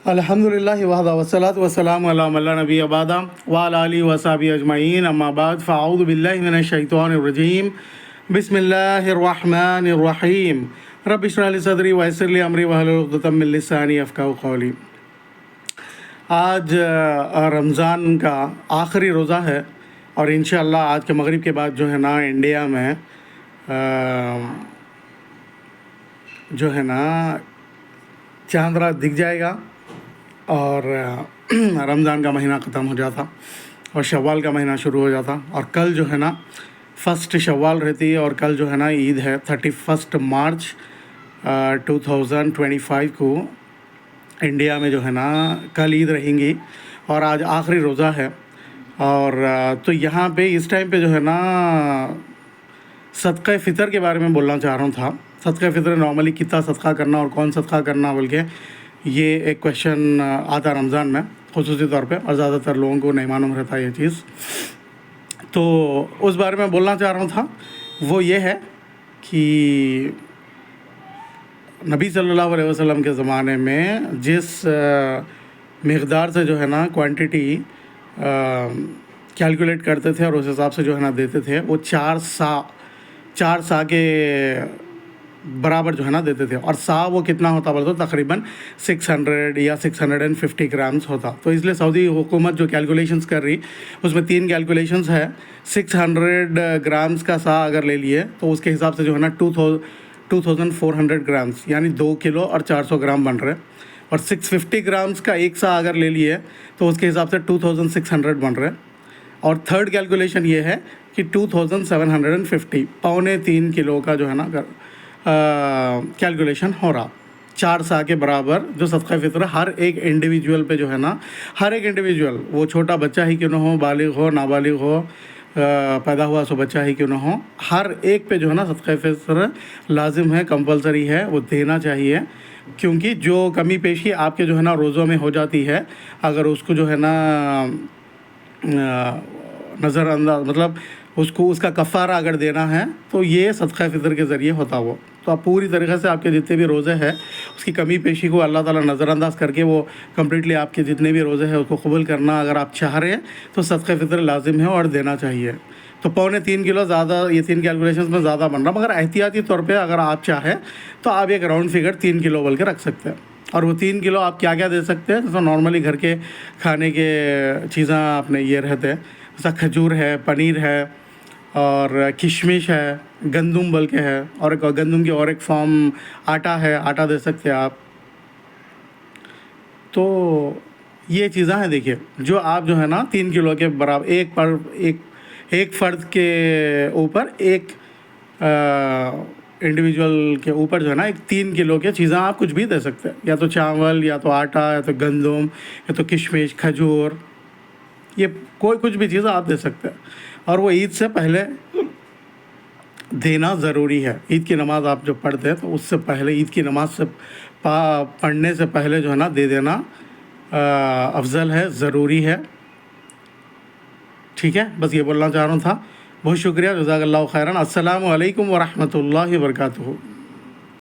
الحمدللہ وحدہ والصلاۃ والسلام علی من لا نبی بعدہ وعلی آلہ وصحبہ اجمعین، اما بعد فاعوذ باللہ من الشیطان الرجیم، بسم اللہ الرحمن الرحیم، رب اشرح لی صدری ویسر لی امری واحلل عقدۃ من لسانی یفقہوا قولی۔ آج رمضان کا آخری روزہ ہے اور انشاءاللہ آج کے مغرب کے بعد جو ہے نا انڈیا میں جو ہے نا چاند رات دکھ جائے گا اور رمضان کا مہینہ ختم ہو جاتا اور شوال کا مہینہ شروع ہو جاتا، اور کل جو ہے نا فرسٹ شوال رہتی ہے اور کل جو ہے نا عید ہے 31 مارچ 2025 کو انڈیا میں جو ہے نا کل عید رہیں گی اور آج آخری روزہ ہے۔ اور تو یہاں پہ اس ٹائم پہ جو ہے نا صدقہ فطر کے بارے میں بولنا چاہ رہا تھا۔ صدقہ فطر نارملی کتنا صدقہ کرنا اور کون صدقہ کرنا بول کے یہ ایک کویشچن آتا رمضان میں خصوصی طور پہ، اور زیادہ تر لوگوں کو نہیں معلوم رہتا یہ چیز، تو اس بارے میں بولنا چاہ رہا تھا۔ وہ یہ ہے کہ نبی صلی اللہ علیہ وسلم کے زمانے میں جس مقدار سے جو ہے نا کوانٹٹی کیلکولیٹ کرتے تھے اور اس حساب سے جو ہے نا دیتے تھے، وہ 4 سا کے برابر جو ہے نا دیتے تھے، اور سا وہ کتنا ہوتا بولتے تقریباً 600 یا 650 گرامز ہوتا۔ تو اس لیے سعودی حکومت جو کیلکولیشنز کر رہی اس میں 3 کیلکولیشنز ہے۔ 600 گرامز کا سا اگر لے لیے تو اس کے حساب سے جو ہے نا 2400 گرامز یعنی 2 کلو اور 400 گرام بن رہے، اور 650 گرامز کا ایک سا اگر لے لیے تو اس کے حساب سے 2600 بن رہے، اور تھرڈ کیلکولیشن یہ ہے کہ 2750 3.25 کلو کا جو ہے نا کیلکولیشن ہو رہا۔ 4 سا کے برابر جو صدقہ فطر ہر ایک انڈیویجول پہ جو ہے نا، ہر ایک انڈیویجول، وہ چھوٹا بچہ ہی کیوں نہ ہو، بالغ ہو نابالغ ہو، پیدا ہوا سو بچہ ہی کیوں نہ ہو، ہر ایک پہ جو ہے نا صدقہ فطر لازم ہے، کمپلسری ہے، وہ دینا چاہیے، کیونکہ جو کمی پیشی آپ کے جو ہے نا روزوں میں ہو جاتی ہے، اگر اس کو جو ہے نا نظر انداز، مطلب اس کا کفارہ اگر دینا ہے تو یہ صدقہ فطر کے ذریعے ہوتا وہ، تو آپ پوری طریقے سے آپ کے جتنے بھی روزے ہیں اس کی کمی پیشی کو اللہ تعالیٰ نظر انداز کر کے وہ کمپلیٹلی آپ کے جتنے بھی روزے ہیں اس کو قبول کرنا اگر آپ چاہ رہے ہیں تو صدقہ فطر لازم ہے اور دینا چاہیے۔ تو 3.25 کلو زیادہ، یہ 3 کیلکولیشنز میں زیادہ بن رہا، مگر احتیاطی طور پہ اگر آپ چاہیں تو آپ ایک راؤنڈ فگر 3 کلو بول کے رکھ سکتے ہیں۔ اور وہ 3 کلو آپ کیا کیا دے سکتے ہیں، جیسا نارملی گھر کے کھانے کے چیزیں اپنے یہ رہتے ہیں، جیسا کھجور ہے، پنیر ہے، اور کشمش ہے، گندم بلکہ ہے، اور ایک گندم کی اور ایک فارم آٹا ہے، آٹا دے سکتے ہیں آپ۔ تو یہ چیزیں ہیں، دیکھیے جو آپ جو ہے نا 3 کلو کے برابر ایک فرد کے اوپر، ایک انڈیویجول کے اوپر جو ہے نا ایک 3 کلو کے چیزیں آپ کچھ بھی دے سکتے ہیں، یا تو چاول، یا تو آٹا، یا تو گندم، یا تو کشمش، کھجور، یہ کوئی کچھ بھی چیز آپ دے سکتے ہیں، اور وہ عید سے پہلے دینا ضروری ہے۔ عید کی نماز آپ جو پڑھتے ہیں تو اس سے پہلے، عید کی نماز سے پڑھنے سے پہلے جو ہے نا دے دینا افضل ہے، ضروری ہے، ٹھیک ہے۔ بس یہ بولنا چاہ رہا تھا۔ بہت شکریہ، جزاک اللہ خیراً۔ السلام علیکم ورحمۃ اللہ وبرکاتہ۔